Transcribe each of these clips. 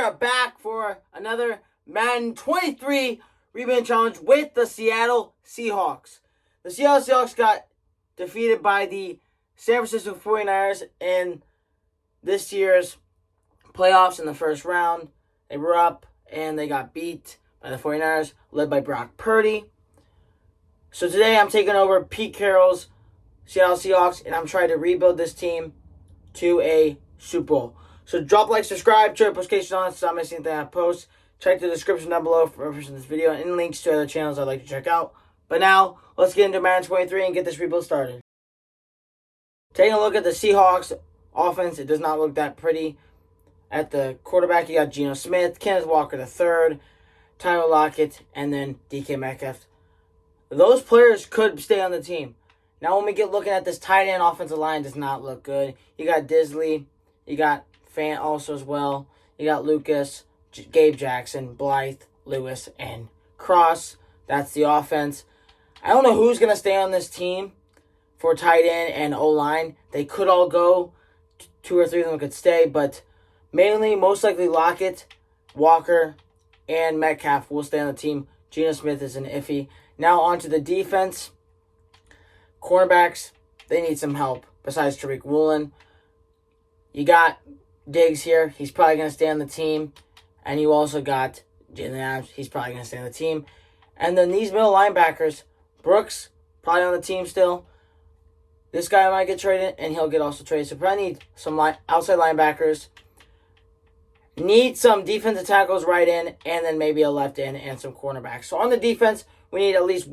are back for another Madden 23 Rebound Challenge with the Seattle Seahawks. The Seattle Seahawks got defeated by the San Francisco 49ers in this year's playoffs in the first round. They were up and they got beat by the 49ers, led by Brock Purdy. So today I'm taking over Pete Carroll's Seattle Seahawks, and I'm trying to rebuild this team to a Super Bowl. So drop a like, subscribe, turn notifications on so I'm not missing anything I post. Check the description down below for reference to this video and links to other channels I'd like to check out. But now, let's get into Madden 23 and get this rebuild started. Taking a look at the Seahawks offense, it does not look that pretty. At the quarterback, you got Geno Smith, Kenneth Walker III, Tyler Lockett, and then DK Metcalf. Those players could stay on the team. Now, when we get looking at this tight end offensive line, does not look good. You got Disley, you got Fant also as well. You got Lucas, Gabe Jackson, Blythe, Lewis, and Cross. That's the offense. I don't know who's going to stay on this team for tight end and O-line. They could all go. 2 or 3 of them could stay, but mainly, most likely Lockett, Walker, and Metcalf will stay on the team. Geno Smith is an iffy. Now on to the defense. Cornerbacks, they need some help besides Tariq Woolen. You got Diggs here. He's probably going to stay on the team. And you also got Jalen Adams. He's probably going to stay on the team. And then these middle linebackers, Brooks, probably on the team still. This guy might get traded, and he'll get also traded. So probably need some outside linebackers. Need some defensive tackles right in, and then maybe a left end and some cornerbacks. So on the defense, we need at least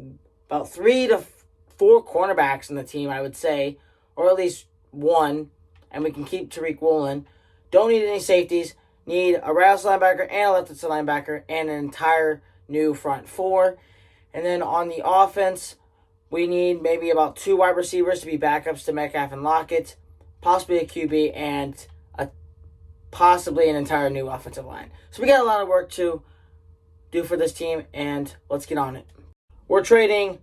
about 3 to 4 cornerbacks in the team, I would say. Or at least 1. And we can keep Tariq Woolen. Don't need any safeties. Need a right outside linebacker and a left outside linebacker and an entire new front 4. And then on the offense, we need maybe about 2 wide receivers to be backups to Metcalf and Lockett. Possibly a QB and possibly an entire new offensive line. So we got a lot of work to do for this team, and let's get on it. We're trading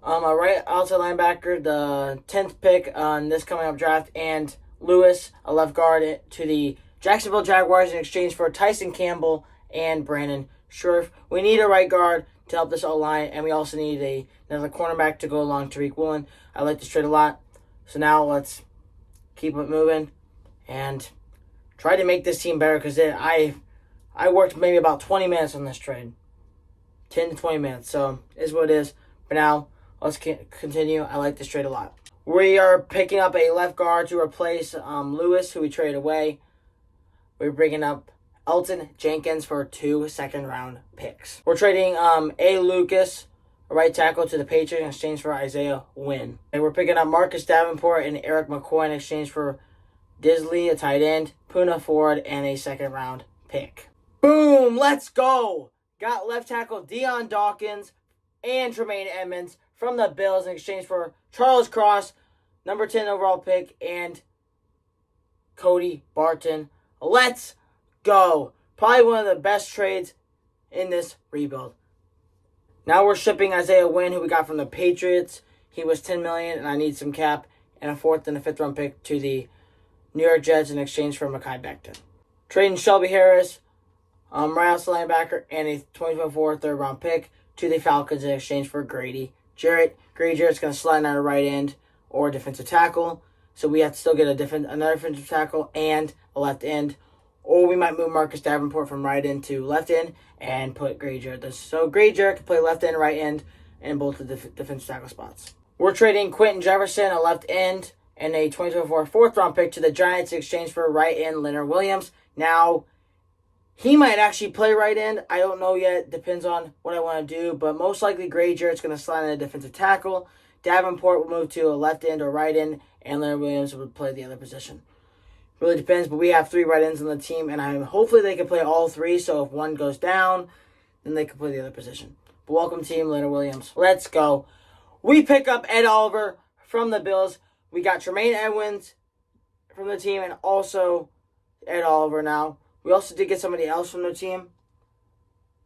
a right outside linebacker, the 10th pick on this coming up draft, and Lewis, a left guard, to the Jacksonville Jaguars in exchange for Tyson Campbell and Brandon Scherf. We need a right guard to help this O-line, and we also need another cornerback to go along Tariq Woolen. I like this trade a lot. So now let's keep it moving and try to make this team better, because I worked maybe about 20 minutes on this trade. 10 to 20 minutes, so it is what it is. But now, let's continue. I like this trade a lot. We are picking up a left guard to replace Lewis, who we traded away. We're bringing up Elton Jenkins for 2 second-round picks. We're trading A. Lucas, a right tackle, to the Patriots in exchange for Isaiah Wynn. And we're picking up Marcus Davenport and Eric McCoy in exchange for Disley, a tight end, Puna Ford, and a second-round pick. Boom! Let's go! Got left tackle Deion Dawkins and Tremaine Edmonds from the Bills in exchange for Charles Cross, number 10 overall pick, and Cody Barton. Let's go! Probably one of the best trades in this rebuild. Now we're shipping Isaiah Wynn, who we got from the Patriots. He was $10 million, and I need some cap, and a 4th and a 5th round pick to the New York Jets in exchange for Mekhi Becton. Trading Shelby Harris, right outside linebacker, and a 2024 3rd-round pick to the Falcons in exchange for Grady Jarrett. Grady Jarrett's going to slide out a right end or defensive tackle, so we have to still get another defensive tackle and a left end, or we might move Marcus Davenport from right end to left end and put Grady Jarrett there. So Grady Jarrett can play left end, right end, and both the defensive tackle spots. We're trading Quentin Jefferson, a left end, and a 2024 4th-round pick to the Giants in exchange for right end Leonard Williams. Now, he might actually play right end. I don't know yet. Depends on what I want to do. But most likely, Grady Jarrett's going to slide in a defensive tackle. Davenport will move to a left end or right end, and Leonard Williams will play the other position. Really depends, but we have 3 right ends on the team, and hopefully they can play all 3. So if one goes down, then they can play the other position. But welcome, team, Leonard Williams. Let's go. We pick up Ed Oliver from the Bills. We got Tremaine Edmonds from the team, and also Ed Oliver now. We also did get somebody else from the team.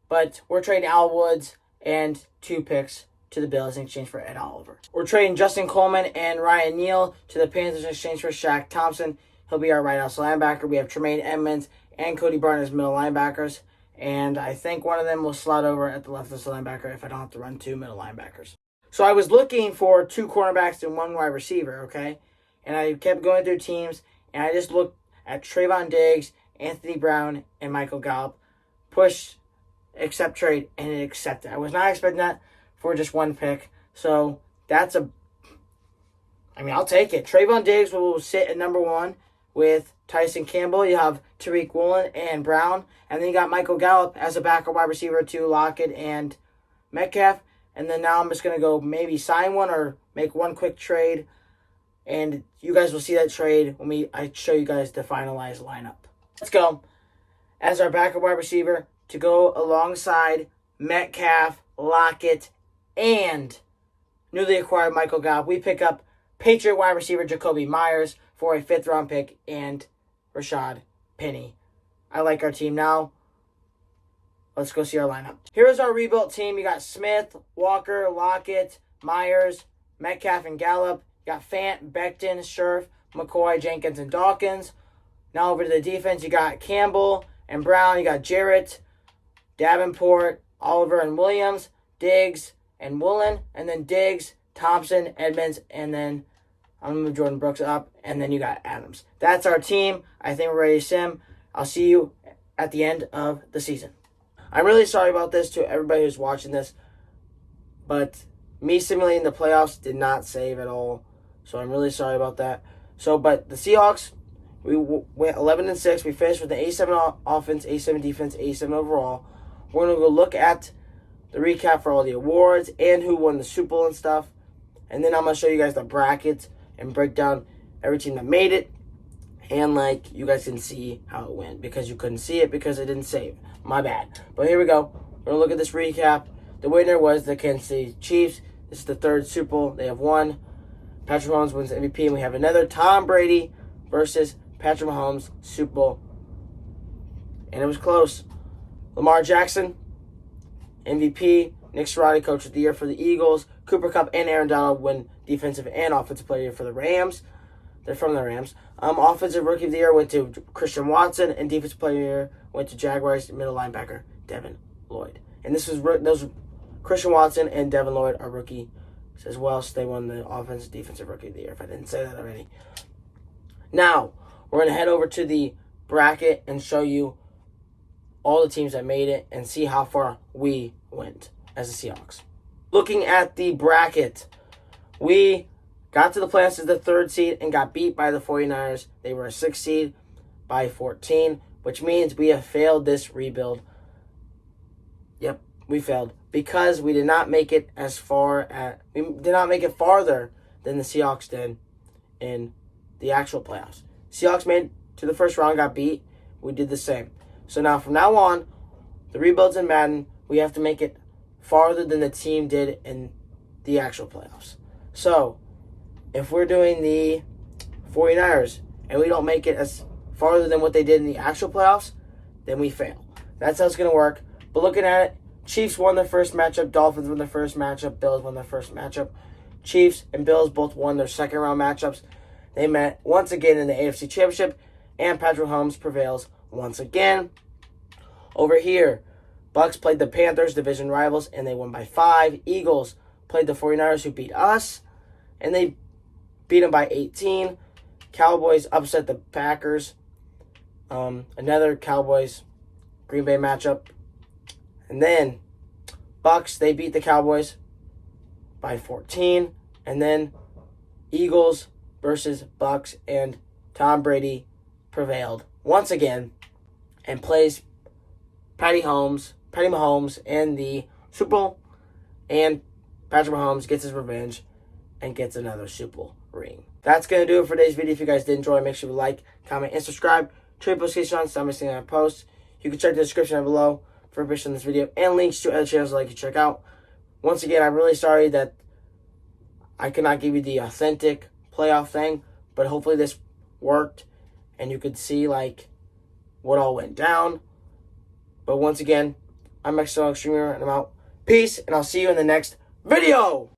But we're trading Al Woods and 2 picks to the Bills in exchange for Ed Oliver. We're trading Justin Coleman and Ryan Neal to the Panthers in exchange for Shaq Thompson. He'll be our right outside linebacker. We have Tremaine Edmonds and Cody Barton as middle linebackers. And I think one of them will slot over at the left as linebacker if I don't have to run 2 middle linebackers. So I was looking for 2 cornerbacks and 1 wide receiver, okay? And I kept going through teams, and I just looked at Trayvon Diggs, Anthony Brown, and Michael Gallup. Push, accept trade, and it accepted. I was not expecting that for just 1 pick. So that's I'll take it. Trayvon Diggs will sit at number 1 with Tyson Campbell. You have Tariq Woolen and Brown. And then you got Michael Gallup as a backup wide receiver to Lockett and Metcalf. And then now I'm just going to go maybe sign one or make 1 quick trade. And you guys will see that trade when I show you guys the finalized lineup. Let's go. As our backup wide receiver to go alongside Metcalf, Lockett, and newly acquired Michael Gallup, we pick up Patriot wide receiver Jacoby Myers for a 5th-round pick and Rashad Penny. I like our team now. Let's go see our lineup. Here's our rebuilt team. You got Smith, Walker, Lockett, Myers, Metcalf, and Gallup. You got Fant, Becton, Scherf, McCoy, Jenkins, and Dawkins. Now over to the defense. You got Campbell and Brown. You got Jarrett, Davenport, Oliver, and Williams, Diggs, and Woolen. And then Diggs, Thompson, Edmonds, and then I'm going to move Jordan Brooks up. And then you got Adams. That's our team. I think we're ready to sim. I'll see you at the end of the season. I'm really sorry about this to everybody who's watching this, but me simulating the playoffs did not save at all, so I'm really sorry about that. But the Seahawks, we went 11-6. We finished with an A7 offense, A7 defense, A7 overall. We're going to go look at the recap for all the awards and who won the Super Bowl and stuff, and then I'm going to show you guys the brackets and break down every team that made it. And, you guys can see how it went because you couldn't see it because it didn't save. My bad. But here we go. We're going to look at this recap. The winner was the Kansas City Chiefs. This is the 3rd Super Bowl they have won. Patrick Mahomes wins MVP. And we have another Tom Brady versus Patrick Mahomes Super Bowl. And it was close. Lamar Jackson, MVP. Nick Sirianni, Coach of the Year for the Eagles. Cooper Kupp and Aaron Donald win Defensive and Offensive Player for the Rams. They're from the Rams. Offensive Rookie of the Year went to Christian Watson, and Defensive Player of the Year went to Jaguars middle linebacker Devin Lloyd. And those Christian Watson and Devin Lloyd are rookies as well, so they won the Offensive Defensive Rookie of the Year, if I didn't say that already. Now, we're going to head over to the bracket and show you all the teams that made it and see how far we went as the Seahawks. Looking at the bracket, we got to the playoffs as the 3rd seed and got beat by the 49ers. They were a 6th seed by 14, which means we have failed this rebuild. Yep, we failed because we did not make it farther than the Seahawks did in the actual playoffs. Seahawks made it to the 1st round, got beat. We did the same. So now from now on, the rebuilds in Madden, we have to make it farther than the team did in the actual playoffs. So if we're doing the 49ers and we don't make it as farther than what they did in the actual playoffs, then we fail. That's how it's going to work. But looking at it, Chiefs won their first matchup. Dolphins won their first matchup. Bills won their first matchup. Chiefs and Bills both won their 2nd round matchups. They met once again in the AFC Championship, and Patrick Mahomes prevails once again. Over here, Bucks played the Panthers, division rivals, and they won by 5. Eagles played the 49ers, who beat us, and they beat them by 18. Cowboys upset the Packers. Another Cowboys-Green Bay matchup. And then Bucks, they beat the Cowboys by 14. And then Eagles versus Bucks, and Tom Brady prevailed once again and plays Patty Mahomes in the Super Bowl. And Patrick Mahomes gets his revenge and gets another Super Bowl ring. That's going to do it for today's video. If you guys did enjoy, make sure you like, comment, and subscribe. Trade notifications on, stop missing out on posts. You can check the description down below for information on this video and links to other channels I'd like you to check out. Once again, I'm really sorry that I cannot give you the authentic playoff thing, but hopefully this worked and you could see what all went down. But once again, I'm Extreme and I'm out. Peace, and I'll see you in the next video.